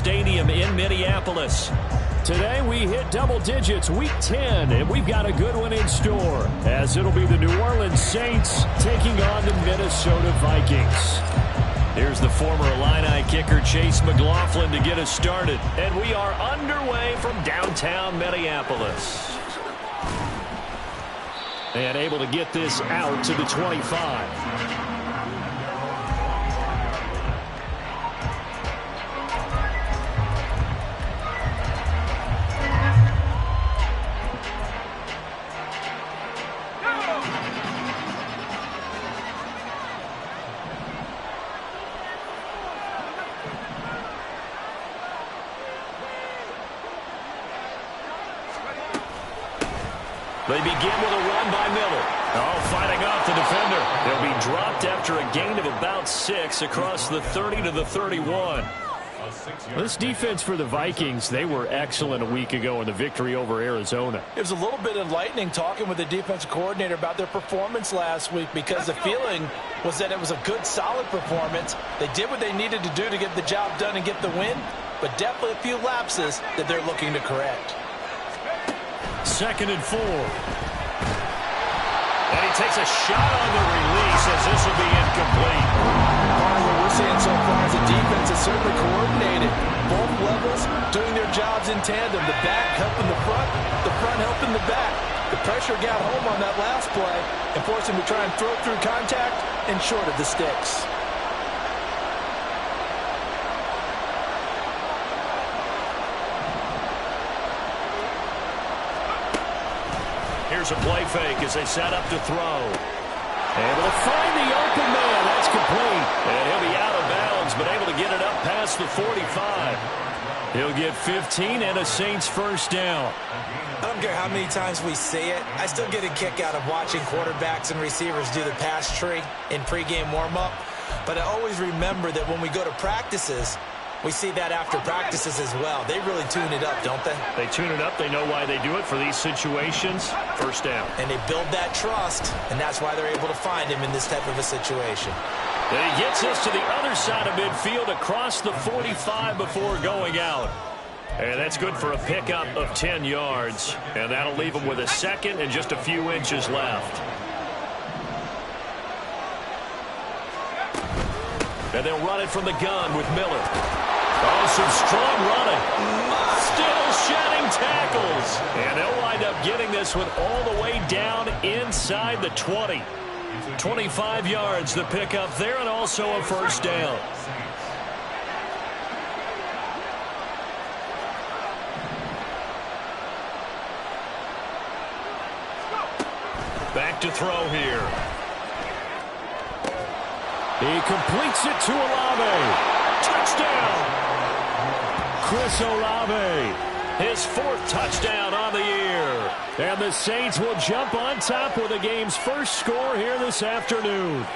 Stadium in Minneapolis. Today we hit double digits, week 10, and we've got a good one in store, as it'll be the New Orleans Saints taking on the Minnesota Vikings. Here's the former Illini kicker Chase McLaughlin to get us started, and we are underway from downtown Minneapolis. And able to get this out to the 25. They begin with a run by Miller. Oh, fighting off the defender. They'll be dropped after a gain of about 6 across the 30 to the 31. This defense for the Vikings, they were excellent a week ago in the victory over Arizona. It was a little bit enlightening talking with the defensive coordinator about their performance last week, because the feeling was that it was a good, solid performance. They did what they needed to do to get the job done and get the win, but definitely a few lapses that they're looking to correct. 2nd and 4. And he takes a shot on the release as this will be incomplete. Part of what we're seeing so far is the defense is certainly coordinated. Both levels doing their jobs in tandem. The back helping the front helping the back. The pressure got home on that last play and forced him to try and throw through contact and short of the sticks. Here's a play fake as they set up to throw. Able to find the open man. That's complete. And he'll be out of bounds, but able to get it up past the 45. He'll get 15 and a Saints first down. I don't care how many times we say it. I still get a kick out of watching quarterbacks and receivers do the pass tree in pregame warm-up. But I always remember that when we go to practices, we see that after practices as well. They really tune it up, don't they? They tune it up. They know why they do it for these situations. First down. And they build that trust, and that's why they're able to find him in this type of a situation. And he gets us to the other side of midfield across the 45 before going out. And that's good for a pickup of 10 yards. And that'll leave him with a second and just a few inches left. And they'll run it from the gun with Miller. Oh, some strong running. Still shedding tackles. And they'll wind up getting this one all the way down inside the 20. 25 yards the pickup there, and also a first down. Back to throw here. He completes it to Olave. Touchdown! Chris Olave, his 4th touchdown on the year. And the Saints will jump on top with the game's first score here this afternoon.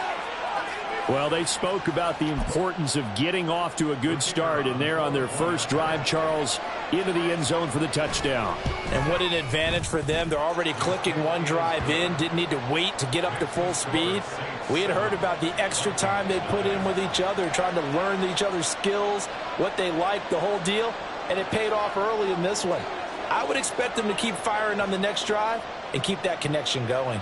Well, they spoke about the importance of getting off to a good start, and they're on their first drive, Charles, into the end zone for the touchdown. And what an advantage for them. They're already clicking one drive in, didn't need to wait to get up to full speed. We had heard about the extra time they put in with each other, trying to learn each other's skills, what they like, the whole deal, and it paid off early in this one. I would expect them to keep firing on the next drive and keep that connection going.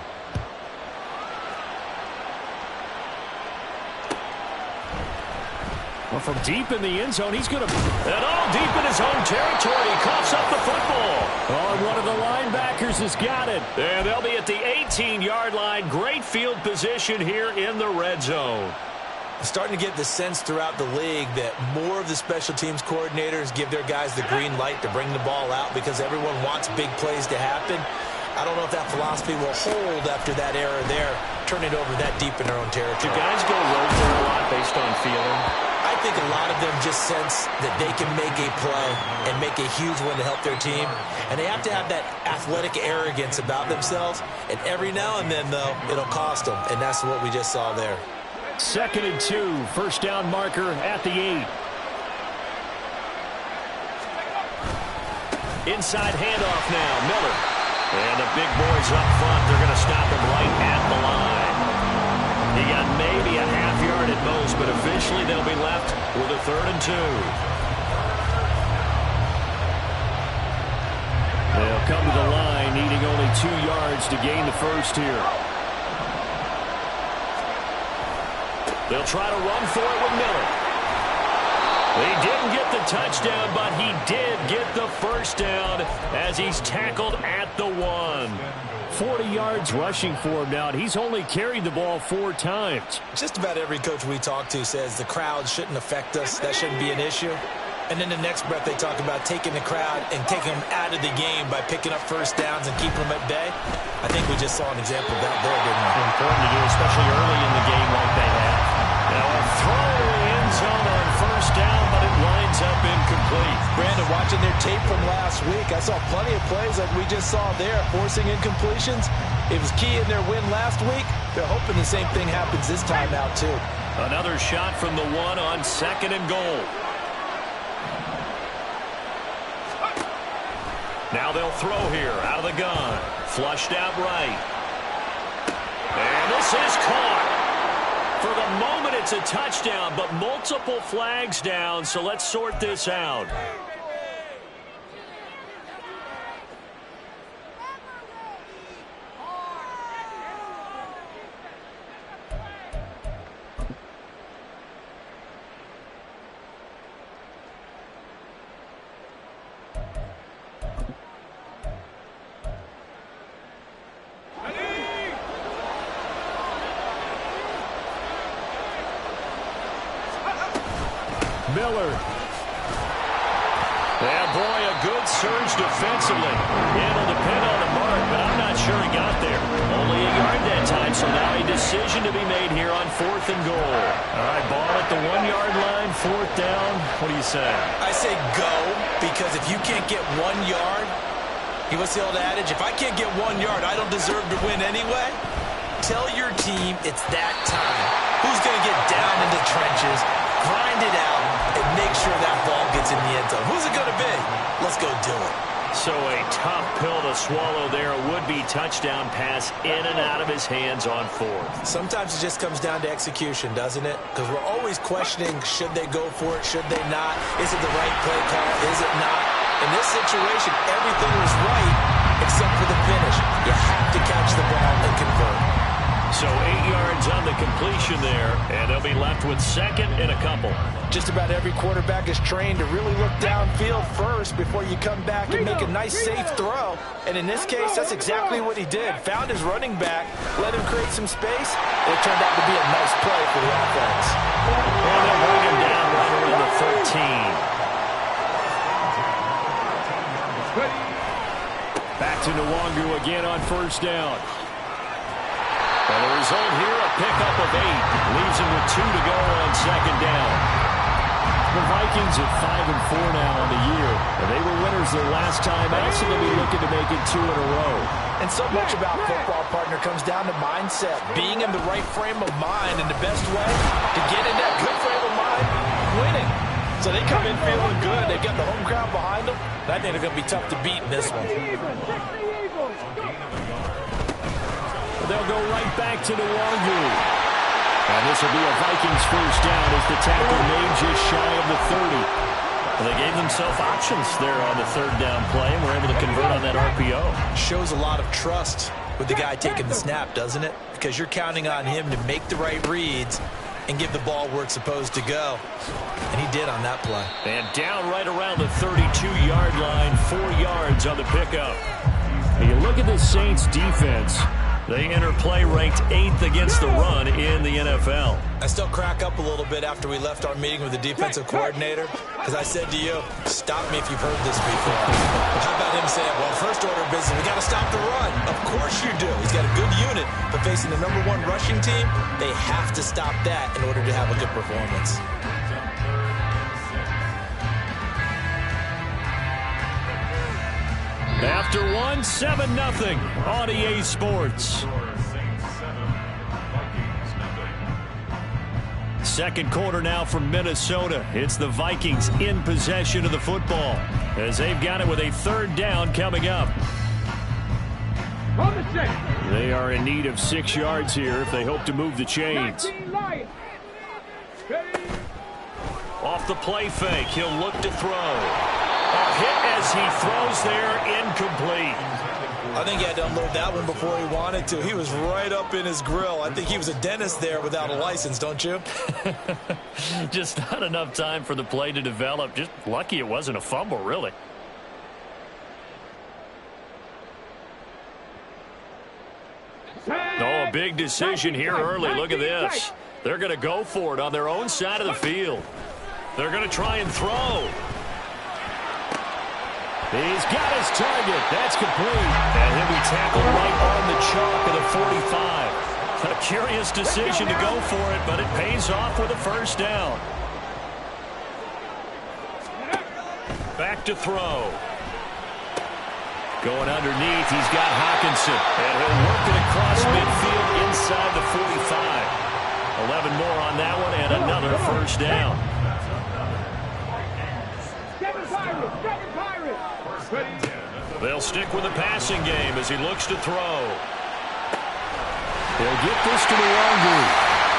Well, from deep in the end zone, he's going to... And all deep in his own territory. He coughs up the football. Oh, and one of the linebackers has got it. And they'll be at the 18-yard line. Great field position here in the red zone. Starting to get the sense throughout the league that more of the special teams coordinators give their guys the green light to bring the ball out because everyone wants big plays to happen. I don't know if that philosophy will hold after that error there, turning it over that deep in their own territory. Do guys go rogue there a lot based on feeling? I think a lot of them just sense that they can make a play and make a huge one to help their team. And they have to have that athletic arrogance about themselves. And every now and then, though, it'll cost them. And that's what we just saw there. 2nd and 2, first down marker at the 8. Inside handoff now, Miller. And the big boys up front, they're going to stop him right at the line. He got maybe a half yard at most, but officially they'll be left with a 3rd and 2. come to the line, needing only 2 yards to gain the first here. They'll try to run for it with Miller. He didn't get the touchdown, but he did get the first down as he's tackled at the 1. 40 yards rushing for him now, and he's only carried the ball 4 times. Just about every coach we talk to says the crowd shouldn't affect us. That shouldn't be an issue. And then the next breath they talk about taking the crowd and taking them out of the game by picking up first downs and keeping them at bay. I think we just saw an example of that there, didn't we? Important to do, especially early in the game like they have. Now a throw to the end zone on first down, but it winds up incomplete. Brandon, watching their tape from last week, I saw plenty of plays like we just saw there, forcing incompletions. It was key in their win last week. They're hoping the same thing happens this time out, too. Another shot from the 1 on 2nd and goal. Now they'll throw here out of the gun. Flushed out right. And this is caught. For the moment, it's a touchdown, but multiple flags down, so let's sort this out. Miller. Yeah, boy, a good surge defensively. It'll depend on the mark, but I'm not sure he got there. Only a yard that time, so now a decision to be made here on 4th and goal. All right, ball at the 1-yard line, 4th down. What do you say? I say go, because if you can't get 1 yard, what's the old adage? If I can't get 1 yard, I don't deserve to win anyway. Tell your team it's that time. Who's going to get down in the trenches, grind it out, and make sure that ball gets in the end zone? Who's it going to be? Let's go do it. So a tough pill to swallow there. A would-be touchdown pass in and out of his hands on 4th. Sometimes it just comes down to execution, doesn't it? Because we're always questioning, should they go for it, should they not? Is it the right play call, is it not? In this situation, everything was right except for the finish. You have to catch the ball and convert. So 8 yards on the completion there, and they'll be left with 2nd and a couple. Just about every quarterback is trained to really look downfield first before you come back and make a nice, safe throw. And in this case, that's exactly what he did. Found his running back, let him create some space, and it turned out to be a nice play for the offense. And they'll bring him down right around the 13. Back to Nwangu again on first down. And the result here, a pickup of 8. Leaves him with 2 to go on 2nd down. The Vikings at 5-4 now on the year. And they were winners their last time out, so they'll be looking to make it 2 in a row. And so much about football, partner, comes down to mindset. Being in the right frame of mind, and the best way to get in that good frame of mind, winning. So they come in feeling good. They've got the home crowd behind them. And I think they're going to be tough to beat in this one. They'll go right back to Nwangu. And this will be a Vikings first down as the tackle made just shy of the 30. Well, they gave themselves options there on the 3rd down play and were able to convert on that RPO. Shows a lot of trust with the guy taking the snap, doesn't it? Because you're counting on him to make the right reads and give the ball where it's supposed to go. And he did on that play. And down right around the 32-yard line, 4 yards on the pickup. And you look at the Saints defense. They enter play ranked 8th against the run in the NFL. I still crack up a little bit after we left our meeting with the defensive coordinator, because I said to you, stop me if you've heard this before. How about him saying, well, first order of business, we got to stop the run. Of course you do. He's got a good unit, but facing the #1 rushing team, they have to stop that in order to have a good performance. After 1, 7-0 on EA Sports. Second quarter now from Minnesota. It's the Vikings in possession of the football as they've got it with a 3rd down coming up. They are in need of 6 yards here if they hope to move the chains. Off the play fake, he'll look to throw. A hit as he throws there, incomplete. I think he had to unload that one before he wanted to. He was right up in his grill. I think he was a dentist there without a license, don't you? Just not enough time for the play to develop. Just lucky it wasn't a fumble, really. Oh, a big decision here early. Look at this. They're going to go for it on their own side of the field. They're going to try and throw. He's got his target. That's complete. And he'll be tackled right on the chalk of the 45. A curious decision to go for it, but it pays off with a first down. Back to throw. Going underneath, he's got Hockenson. And he'll work it across midfield inside the 45. 11 more on that one and another first down. They'll stick with the passing game as he looks to throw. They'll get this to Nwangwu.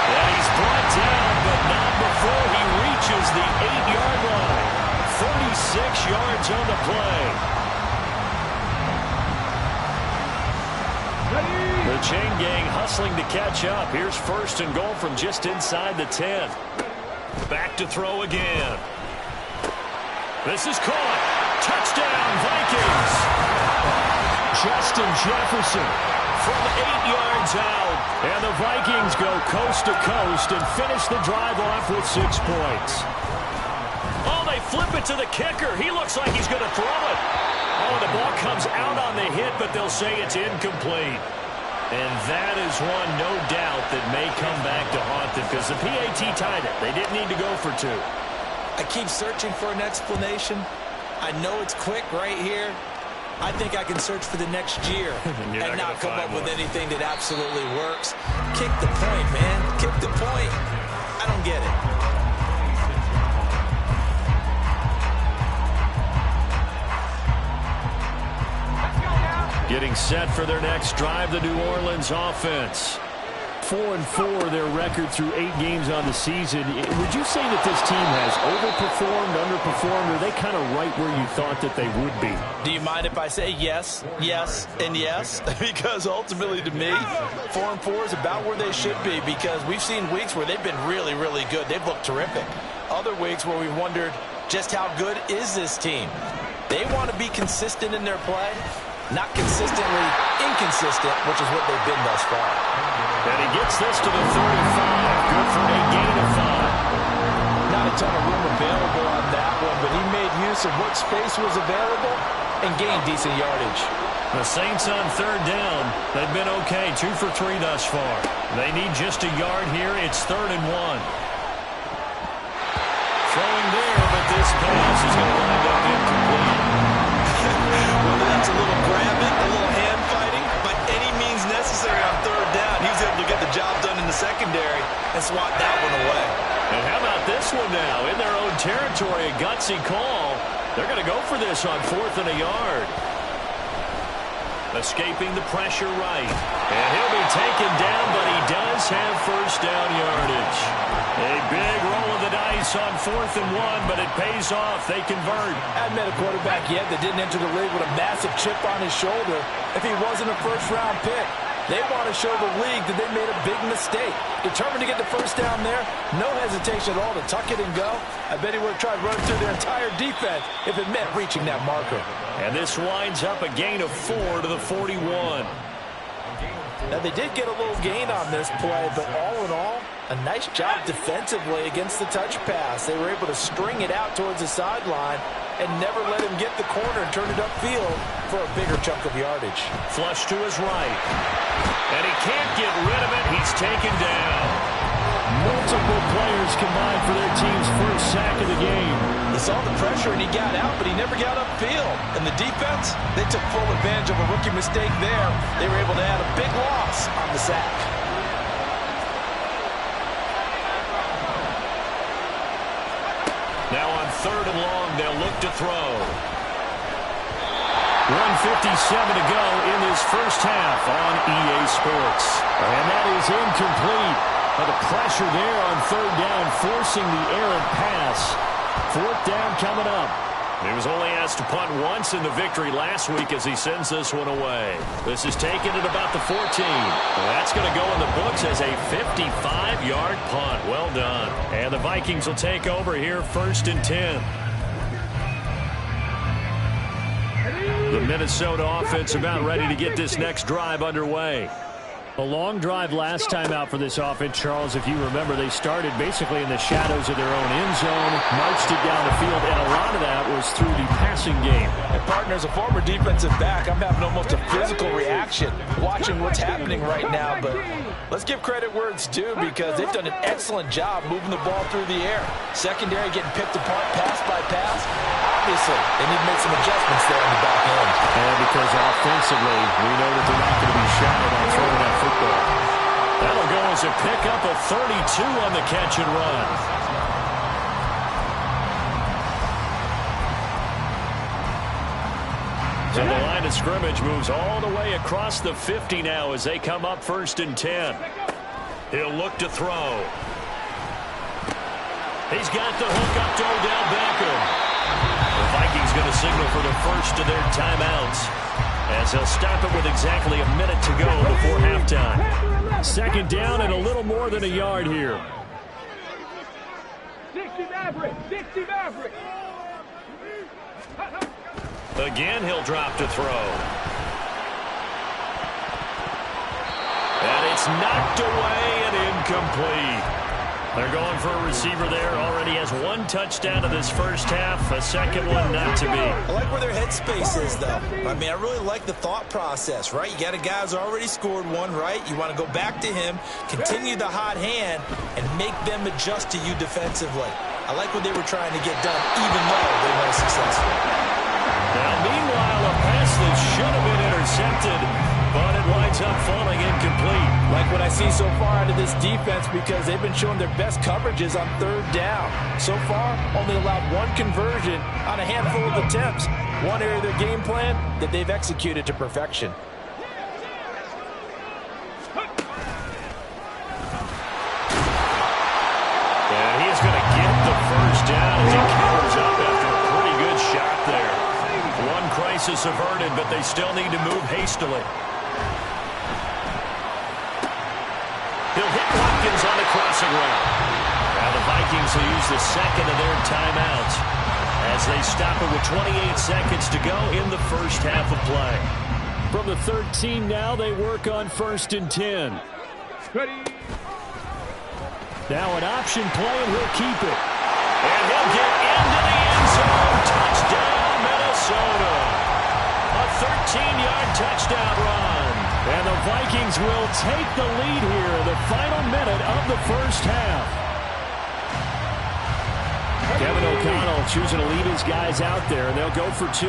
And he's brought down, but not before he reaches the 8-yard line. 36 yards on the play. The chain gang hustling to catch up. Here's first and goal from just inside the 10. Back to throw again. This is caught. Touchdown, Vikings. Justin Jefferson from 8 yards out. And the Vikings go coast to coast and finish the drive off with 6 points. Oh, they flip it to the kicker. He looks like he's going to throw it. Oh, the ball comes out on the hit, but they'll say it's incomplete. And that is one, no doubt, that may come back to haunt them because the PAT tied it. They didn't need to go for 2. I keep searching for an explanation. I know it's quick right here. I think I can search for the next year and not come up with anything that absolutely works. Kick the point, man. Kick the point. I don't get it. Getting set for their next drive, the New Orleans offense. 4-4 their record through 8 games on the season. Would you say that this team has overperformed, underperformed, or are they kind of right where you thought that they would be? Do you mind if I say yes, yes, and yes? Because ultimately to me, 4-4 is about where they should be because we've seen weeks where they've been really, really good. They've looked terrific. Other weeks where we've wondered just how good is this team? They want to be consistent in their play. Not consistently inconsistent, which is what they've been thus far. And he gets this to the 35. Good for a gain of 5. Not a ton of room available on that one, but he made use of what space was available and gained decent yardage. The Saints on third down. They've been okay, 2 for 3 thus far. They need just a yard here. It's 3rd and 1. Throwing there, but this pass is going to wind up incomplete. Whether that's a little grabbing, a little hand fighting, by any means necessary on third down, he was able to get the job done in the secondary and swat that one away. And how about this one now? In their own territory, a gutsy call. They're going to go for this on 4th and a yard. Escaping the pressure right. And he'll be taken down, but he does have first down yardage. A big roll of the dice on 4th and 1, but it pays off. They convert. I haven't met a quarterback yet that didn't enter the league with a massive chip on his shoulder if he wasn't a first-round pick. They want to show the league that they made a big mistake. Determined to get the first down there, no hesitation at all to tuck it and go. I bet he would have tried running through their entire defense if it meant reaching that marker. And this winds up a gain of 4 to the 41. Now, they did get a little gain on this play, but all in all, a nice job defensively against the touch pass. They were able to string it out towards the sideline and never let him get the corner and turn it upfield for a bigger chunk of yardage. Flush to his right. And he can't get rid of it. He's taken down. Multiple players combined for their team's first sack of the game. He saw the pressure and he got out, but he never got upfield. And the defense, they took full advantage of a rookie mistake there. They were able to add a big loss on the sack. Now on 3rd and long, they'll look to throw. 1:57 to go in this first half on EA Sports. And that is incomplete. But the pressure there on 3rd down, forcing the errant pass. 4th down coming up. He was only asked to punt once in the victory last week as he sends this one away. This is taken at about the 14. That's going to go in the books as a 55-yard punt. Well done. And the Vikings will take over here, 1st and 10. The Minnesota offense about ready to get this next drive underway. A long drive last time out for this offense, Charles. If you remember, they started basically in the shadows of their own end zone, marched it down the field, and a lot of that was through the passing game. And partner, as a former defensive back, I'm having almost a physical reaction watching what's happening right now. But let's give credit where it's due because they've done an excellent job moving the ball through the air. Secondary getting picked apart pass by pass. Obviously, they need to make some adjustments there on the back end. And because offensively, we know that they're not going to be shy about throwing that football. That'll go as a pickup of 32 on the catch and run. So the line of scrimmage moves all the way across the 50 now as they come up 1st and 10. He'll look to throw. He's got the hook up to Odell Beckham. The Vikings going to signal for the first of their timeouts as they'll stop it with exactly a minute to go before halftime. 2nd down and a little more than a yard here. Again, he'll drop to throw. And it's knocked away and incomplete. They're going for a receiver there. Already has 1 touchdown in this first half. A second one not to be. I like where their headspace is, though. I mean, I really like the thought process, right? You got a guy who's already scored one, right? You want to go back to him, continue the hot hand, and make them adjust to you defensively. I like what they were trying to get done, even though they weren't successful. Now, meanwhile, a pass that should have been intercepted, but it winds up falling incomplete. Like what I see so far out of this defense because they've been showing their best coverages on 3rd down. So far, only allowed 1 conversion on a handful of attempts. One area of their game plan that they've executed to perfection. And he is going to get the first down as he covers up after a pretty good shot there. One crisis averted, but they still need to move hastily. He'll hit Watkins on the crossing route. Now the Vikings will use the second of their timeouts as they stop it with 28 seconds to go in the first half of play. From the 13 now, they work on 1st and 10. Ready. Now an option play, and he'll keep it. And he'll get into the end zone. Touchdown, Minnesota. A 13-yard touchdown run. And the Vikings will take the lead here in the final minute of the first half. Kevin O'Connell choosing to lead his guys out there, and they'll go for 2.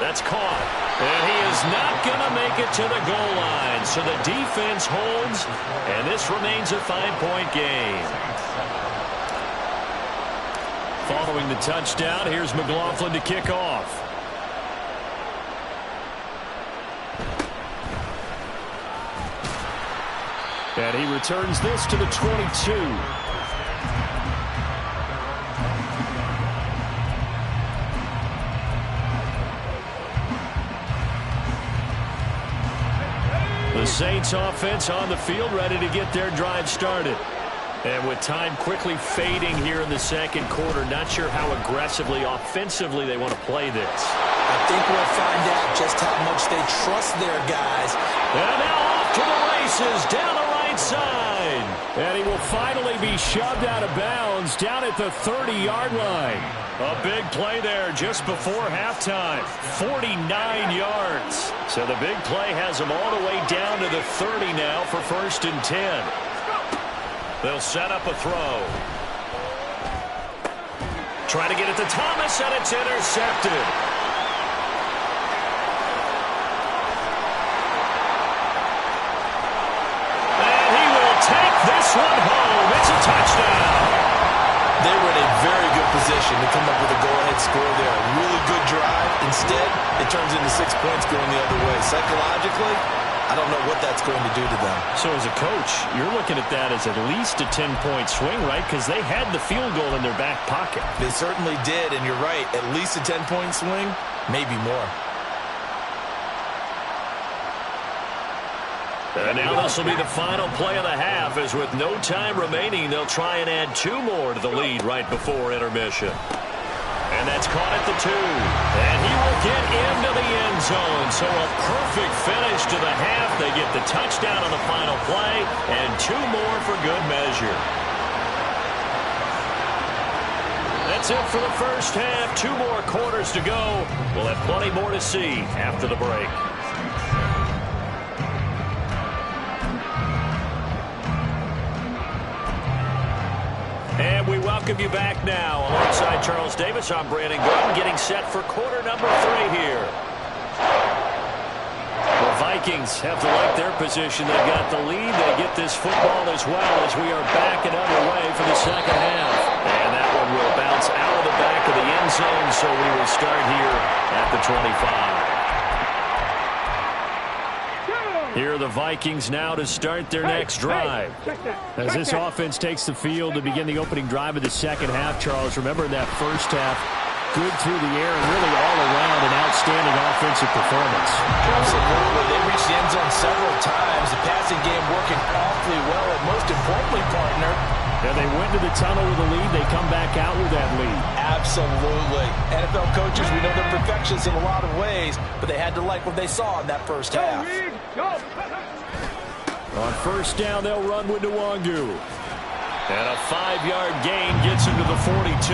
That's caught. And he is not going to make it to the goal line. So the defense holds, and this remains a 5-point game. Following the touchdown, here's McLaughlin to kick off. And he returns this to the 22. The Saints offense on the field ready to get their drive started. And with time quickly fading here in the second quarter, not sure how aggressively, offensively they want to play this. I think we'll find out just how much they trust their guys. And now off to the races down the right side. And he will finally be shoved out of bounds down at the 30-yard line. A big play there just before halftime. 49 yards. So the big play has them all the way down to the 30 now for 1st and 10. They'll set up a throw. Try to get it to Thomas, and it's intercepted. And he will take this one home. It's a touchdown. They were in a very good position to come up with a go-ahead score there. A really good drive. Instead, it turns into 6 points going the other way. Psychologically, I don't know what that's going to do to them. So as a coach, you're looking at that as at least a 10-point swing, right? Because they had the field goal in their back pocket. They certainly did, and you're right. At least a 10-point swing, maybe more. And now this will be the final play of the half, as with no time remaining, they'll try and add 2 more to the lead right before intermission. And that's caught at the 2. And he will get into the end zone. So a perfect finish to the half. They get the touchdown on the final play, and 2 more for good measure. That's it for the first half. 2 more quarters to go. We'll have plenty more to see after the break. And we welcome you back now. Alongside Charles Davis, I'm Brandon Gordon, getting set for quarter number 3 here. The Vikings have to like their position. They've got the lead. They get this football as well as we are back and underway for the second half. And that one will bounce out of the back of the end zone, so we will start here at the 25. Here are the Vikings now to start their next drive. As this offense takes the field to begin the opening drive of the second half, Charles, remember in that first half, good through the air and really all around an outstanding offensive performance. Absolutely. They reached the end zone several times. The passing game working awfully well, and most importantly, partner, and they went to the tunnel with a lead. They come back out with that lead. Absolutely. NFL coaches, we know they're perfectionists in a lot of ways, but they had to like what they saw in that first half. On first down, they'll run with Nwangu. And a 5-yard gain gets him to the 42.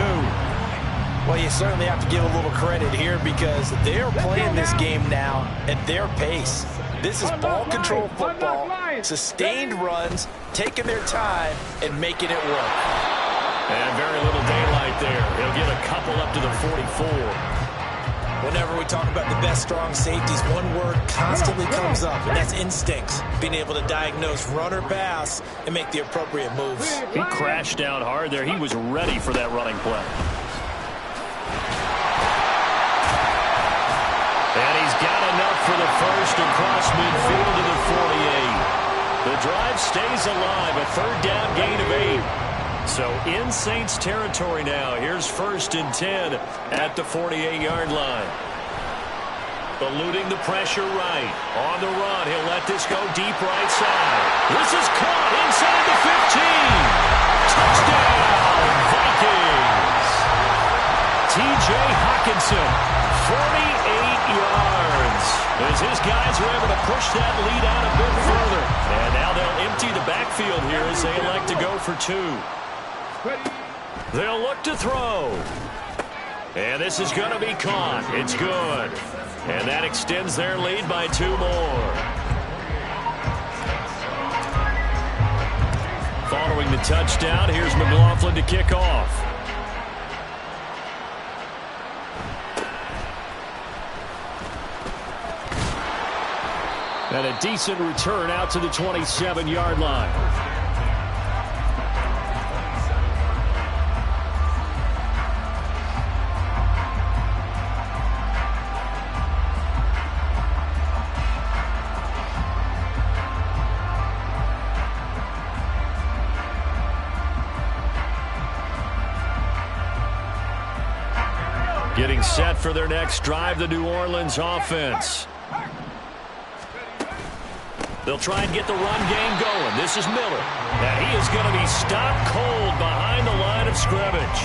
Well, you certainly have to give a little credit here because they're playing this game now at their pace. This is ball control football, sustained runs, taking their time, and making it work. And very little daylight there. He'll get a couple up to the 44. Whenever we talk about the best strong safeties, one word constantly comes up, and that's instincts. Being able to diagnose run or pass and make the appropriate moves. He crashed down hard there. He was ready for that running play. And he's got enough for the first across midfield to the 48. The drive stays alive, a third down gain of 8. So in Saints territory now. Here's 1st and 10 at the 48-yard line. Eluding the pressure right. On the run, he'll let this go deep right side. This is caught inside the 15. Touchdown, Vikings. T.J. Hockenson, 48 yards. As his guys are able to push that lead out a bit further. And now they'll empty the backfield here as they elect to go for 2. They'll look to throw. And this is going to be caught. It's good. And that extends their lead by 2 more. Following the touchdown, here's McLaughlin to kick off. And a decent return out to the 27-yard line. Getting set for their next drive, the New Orleans offense. They'll try and get the run game going. This is Miller. And he is going to be stopped cold behind the line of scrimmage.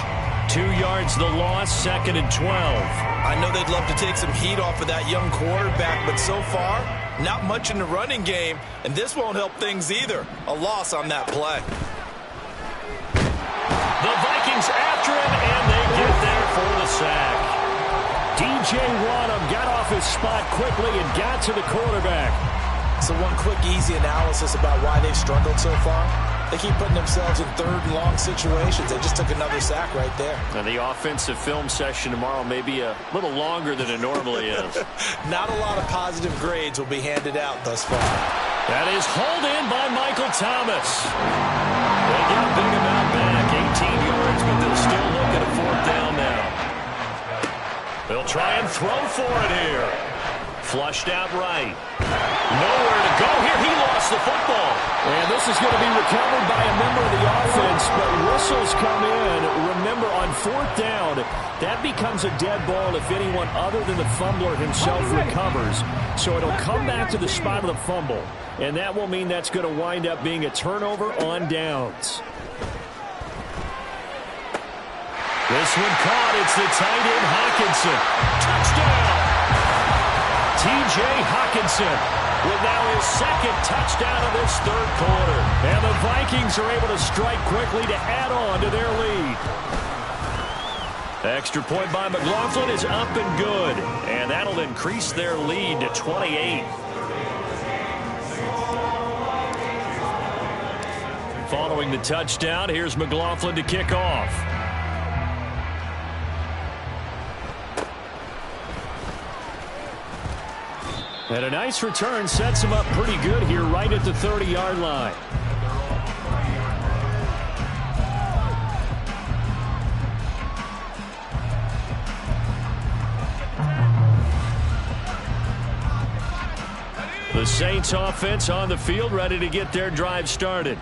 2 yards the loss, 2nd and 12. I know they'd love to take some heat off of that young quarterback, but so far, not much in the running game, and this won't help things either. A loss on that play. The Vikings after him, and they get there for the sack. DJ Wonnum got off his spot quickly and got to the quarterback. So one quick, easy analysis about why they've struggled so far. They keep putting themselves in 3rd and long situations. They just took another sack right there. And the offensive film session tomorrow may be a little longer than it normally is. Not a lot of positive grades will be handed out thus far. That is hauled in by Michael Thomas. They get a big amount back, 18 yards, but they'll still look at a 4th down now. They'll try and throw for it here. Flushed out right. Nowhere to go here. He lost the football. And this is going to be recovered by a member of the offense, but whistles come in. Remember, on fourth down, that becomes a dead ball if anyone other than the fumbler himself recovers. So it'll come back to the spot of the fumble, and that will mean that's going to wind up being a turnover on downs. This one caught. It's the tight end, Hockenson. Touchdown! T.J. Hockenson with now his second touchdown of this third quarter. And the Vikings are able to strike quickly to add on to their lead. Extra point by McLaughlin is up and good. And that'll increase their lead to 28. Following the touchdown, here's McLaughlin to kick off. And a nice return sets him up pretty good here right at the 30-yard line. The Saints offense on the field ready to get their drive started.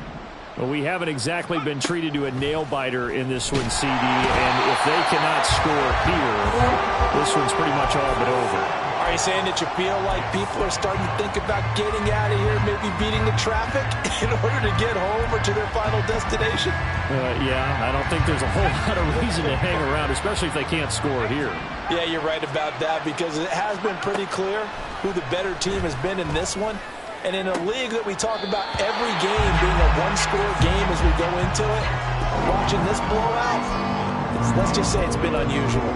Well, we haven't exactly been treated to a nail-biter in this one, CD, and if they cannot score here, this one's pretty much all but over. Are you saying that you feel like people are starting to think about getting out of here, maybe beating the traffic in order to get home or to their final destination? Yeah, I don't think there's a whole lot of reason to hang around, especially if they can't score here. Yeah, you're right about that, because it has been pretty clear who the better team has been in this one. And in a league that we talk about every game being a one-score game as we go into it, watching this blowout, let's just say it's been unusual.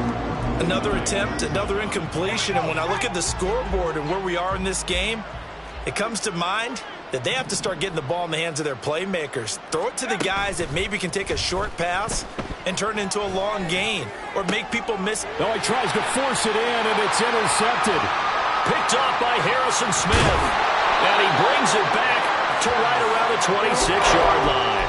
Another attempt, another incompletion, and when I look at the scoreboard and where we are in this game, it comes to mind that they have to start getting the ball in the hands of their playmakers. Throw it to the guys that maybe can take a short pass and turn it into a long gain or make people miss. Oh, he tries to force it in, and it's intercepted. Picked off by Harrison Smith. And he brings it back to right around the 26-yard line.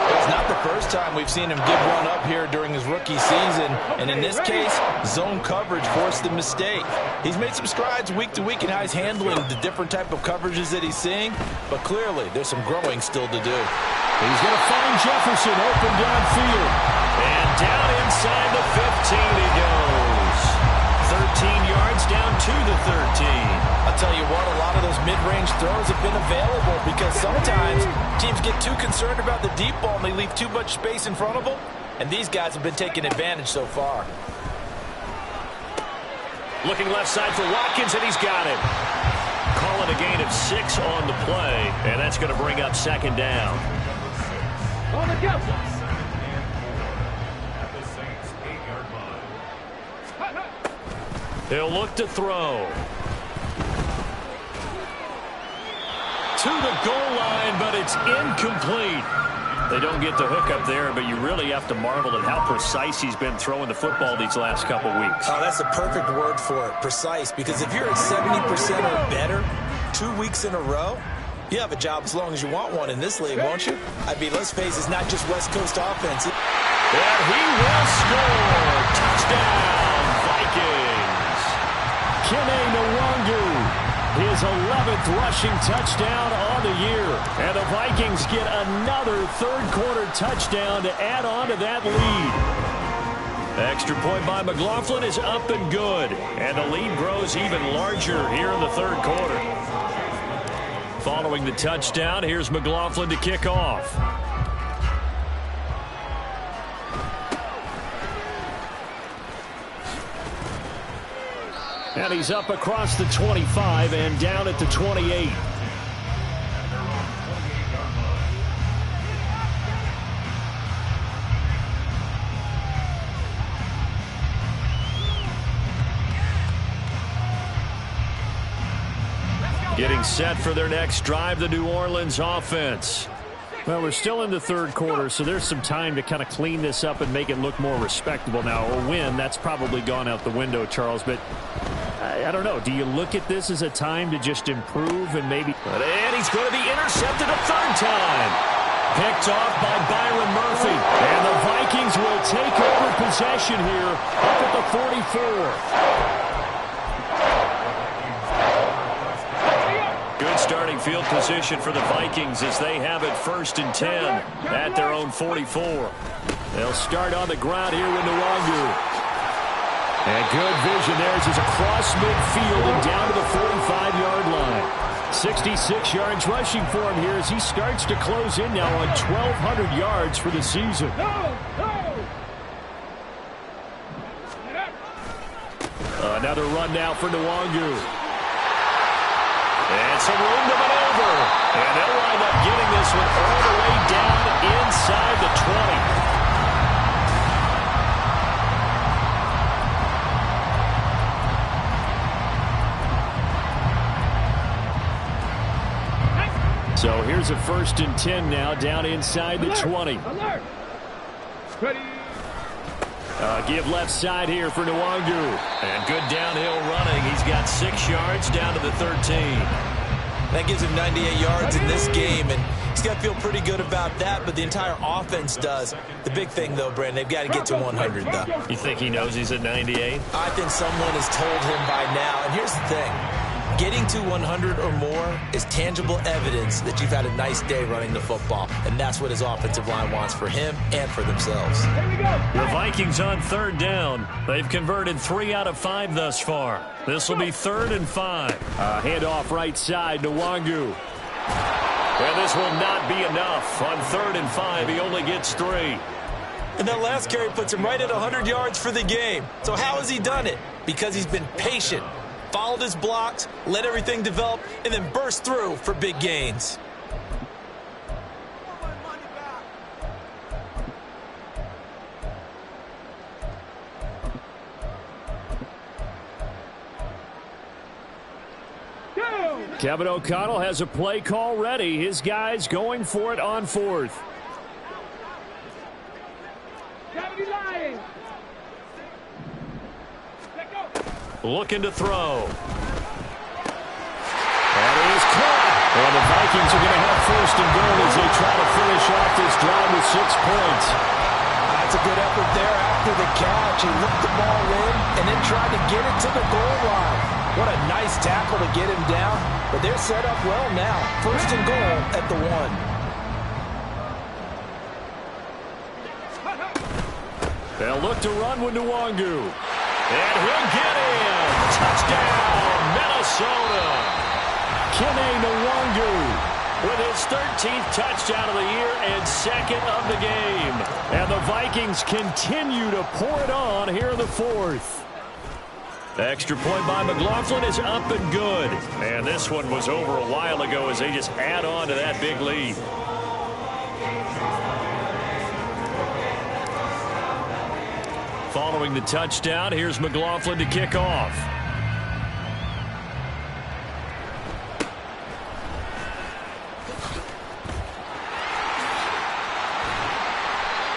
It's not the first time we've seen him give one up here during his rookie season. And in this case, zone coverage forced the mistake. He's made some strides week to week in how he's handling the different type of coverages that he's seeing. But clearly, there's some growing still to do. He's going to find Jefferson open downfield. And down inside the 15 he goes. 13 yards down to the 13. I'll tell you what, a lot of those mid-range throws have been available because sometimes teams get too concerned about the deep ball and they leave too much space in front of them. And these guys have been taking advantage so far. Looking left side for Watkins, and he's got it. Calling a gain of 6 on the play, and that's going to bring up second down. On the go. He'll look to throw. To the goal line, but it's incomplete. They don't get the hook up there, but you really have to marvel at how precise he's been throwing the football these last couple weeks. Oh, that's the perfect word for it, precise, because if you're at 70% or better 2 weeks in a row, you have a job as long as you want one in this league, won't you? I mean, let's face it, it's not just West Coast offense. And he will score. Touchdown, Vikings. Kene Nwangu. His 11th rushing touchdown on the year. And the Vikings get another third-quarter touchdown to add on to that lead. Extra point by McLaughlin is up and good. And the lead grows even larger here in the third quarter. Following the touchdown, here's McLaughlin to kick off. And he's up across the 25 and down at the 28. Getting set for their next drive, the New Orleans offense. Well, we're still in the third quarter, so there's some time to kind of clean this up and make it look more respectable. Now, a win, that's probably gone out the window, Charles, but I don't know. Do you look at this as a time to just improve and maybe... And he's going to be intercepted a third time. Picked off by Byron Murphy. And the Vikings will take over possession here up at the 44. starting field position for the Vikings as they have it 1st and 10 at their own 44. They'll start on the ground here with Nwangu. And good vision there as he's across midfield and down to the 45-yard line. 66 yards rushing for him here as he starts to close in now on 1,200 yards for the season. Another run now for Nwangu. And some room to maneuver. And they'll wind up getting this one all the way down inside the 20. So here's a 1st and 10 now down inside the 20. Alert! Ready. Give left side here for Nwangu. And good downhill running. He's got 6 yards down to the 13. That gives him 98 yards in this game, and he's got to feel pretty good about that, but the entire offense does. The big thing, though, Brandon, they've got to get to 100, though. You think he knows he's at 98? I think someone has told him by now, and here's the thing. Getting to 100 or more is tangible evidence that you've had a nice day running the football, and that's what his offensive line wants for him and for themselves. The Vikings on 3rd down. They've converted 3 out of 5 thus far. This will be 3rd and 5. Handoff right side, Nwangu. And this will not be enough. On 3rd and 5, he only gets 3. And that last carry puts him right at 100 yards for the game. So how has he done it? Because he's been patient. Followed his blocks, let everything develop, and then burst through for big gains. Kevin O'Connell has a play call ready. His guys going for it on 4th. Looking to throw. And it is caught. And the Vikings are going to have 1st and goal as they try to finish off this drive with 6 points. That's a good effort there after the catch. He looked the ball in and then tried to get it to the goal line. What a nice tackle to get him down. But they're set up well now. 1st and goal at the 1. They'll look to run with Nwangu. And he'll get in. Touchdown, Minnesota. Kene Nwangu with his 13th touchdown of the year and 2nd of the game. And the Vikings continue to pour it on here in the 4th. The extra point by McLaughlin is up and good. And this one was over a while ago as they just add on to that big lead. Following the touchdown, here's McLaughlin to kick off.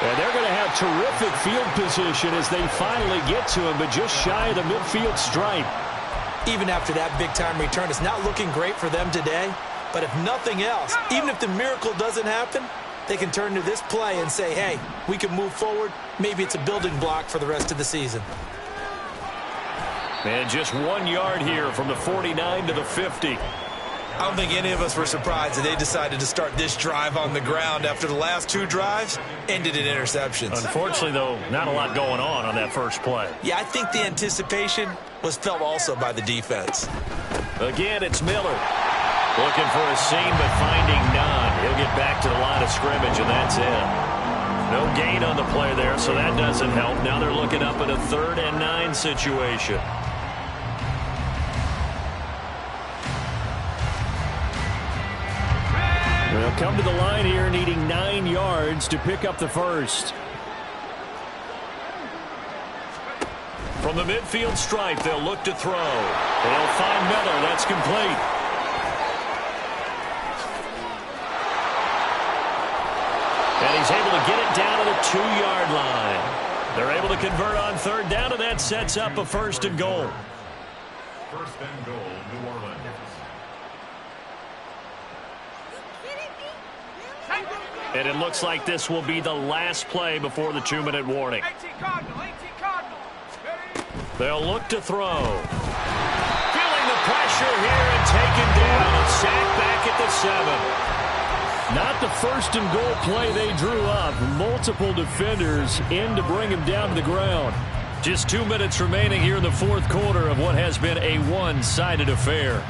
And they're going to have terrific field position as they finally get to him, but just shy of the midfield stripe. Even after that big-time return, it's not looking great for them today. But if nothing else, even if the miracle doesn't happen, they can turn to this play and say, hey, we can move forward. Maybe it's a building block for the rest of the season. And just 1 yard here from the 49 to the 50. I don't think any of us were surprised that they decided to start this drive on the ground after the last 2 drives ended in interceptions. Unfortunately, though, not a lot going on that first play. Yeah, I think the anticipation was felt also by the defense. Again, it's Miller. Looking for a seam, but finding none. He'll get back to the line of scrimmage, and that's it. No gain on the play there, so that doesn't help. Now they're looking up at a 3rd and 9 situation. They'll come to the line here needing 9 yards to pick up the first. From the midfield stripe, they'll look to throw. They'll find Miller. That's complete. And he's able to get it down to the 2-yard line. They're able to convert on 3rd down, and that sets up a 1st and goal. 1st and goal, New Orleans. And it looks like this will be the last play before the 2-minute warning. They'll look to throw. Feeling the pressure. pressure here and taken down. And sacked back at the 7. Not the first and goal play they drew up. Multiple defenders in to bring him down to the ground. Just 2 minutes remaining here in the fourth quarter of what has been a one-sided affair.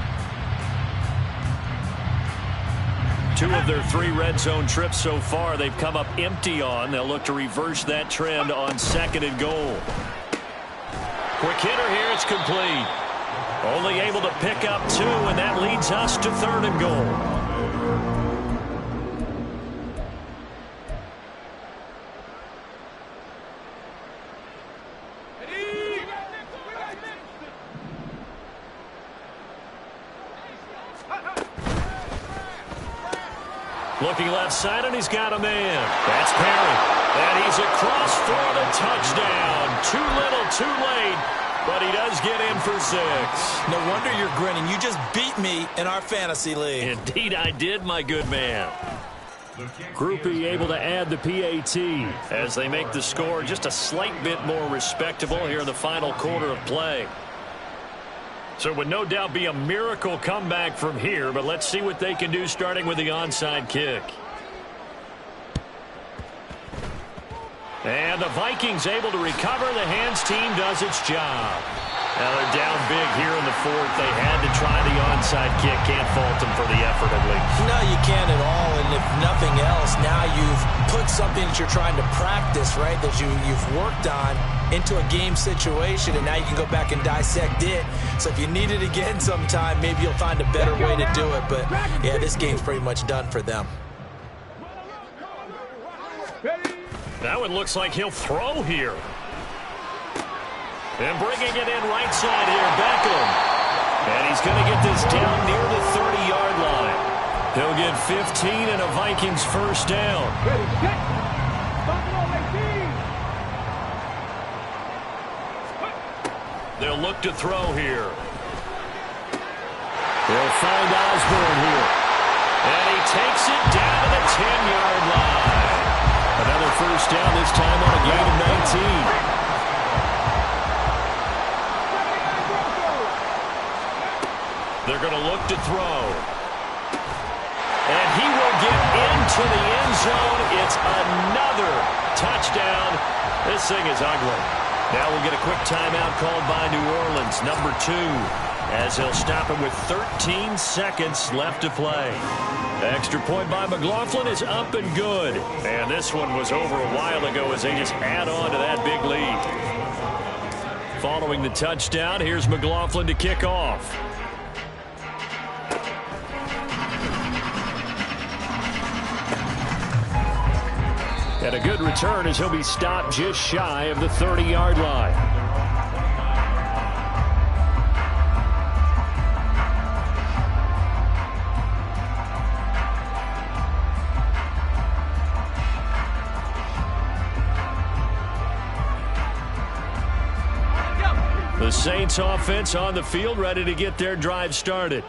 2 of their 3 red zone trips so far they've come up empty on. They'll look to reverse that trend on 2nd and goal. Quick hitter here. It's complete. Only able to pick up 2, and that leads us to 3rd and goal. Looking left side, and he's got a man. That's Perry. And he's across for the touchdown. Too little, too late, but he does get in for 6. No wonder you're grinning. You just beat me in our fantasy league. Indeed I did, my good man. Group E able to add the PAT as they make the score just a slight bit more respectable here in the final quarter of play. So it would no doubt be a miracle comeback from here, but let's see what they can do starting with the onside kick. And the Vikings able to recover. The hands team does its job. Now they're down big here in the 4th. They had to try the onside kick. Can't fault them for the effort at least. No, you can't at all. And if nothing else, now you've put something that you're trying to practice, right, that you've worked on into a game situation, and now you can go back and dissect it. So if you need it again sometime, maybe you'll find a better way to do it. But, yeah, this game's pretty much done for them. That one looks like he'll throw here. And bringing it in right side here, Beckham. And he's going to get this down near the 30-yard line. He'll get 15 and a Vikings first down. They'll look to throw here. They'll find Osborne here. And he takes it down to the 10-yard line. Another first down, this time on a gain of 19. They're going to look to throw. And he will get into the end zone. It's another touchdown. This thing is ugly. Now we'll get a quick timeout called by New Orleans, number 2, as they'll stop it with 13 seconds left to play. The extra point by McLaughlin is up and good. And this one was over a while ago as they just add on to that big lead. Following the touchdown, here's McLaughlin to kick off. And a good return as he'll be stopped just shy of the 30-yard line. The Saints offense on the field, ready to get their drive started.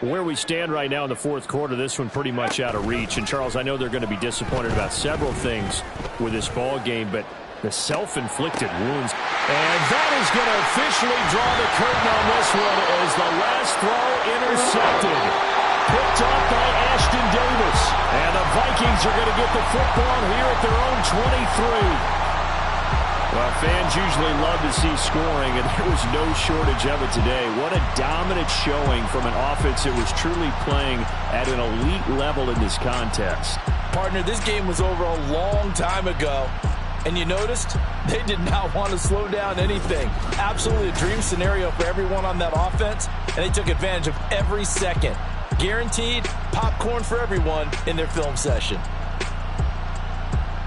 Where we stand right now in the fourth quarter, this one pretty much out of reach. And, Charles, I know they're going to be disappointed about several things with this ball game, but the self-inflicted wounds. And that is going to officially draw the curtain on this one as the last throw intercepted. Picked off by Ashton Davis. And the Vikings are going to get the football here at their own 23. Well, fans usually love to see scoring, and there was no shortage of it today. What a dominant showing from an offense that was truly playing at an elite level in this context. Partner, this game was over a long time ago, and you noticed they did not want to slow down anything. Absolutely a dream scenario for everyone on that offense, and they took advantage of every second. Guaranteed popcorn for everyone in their film session.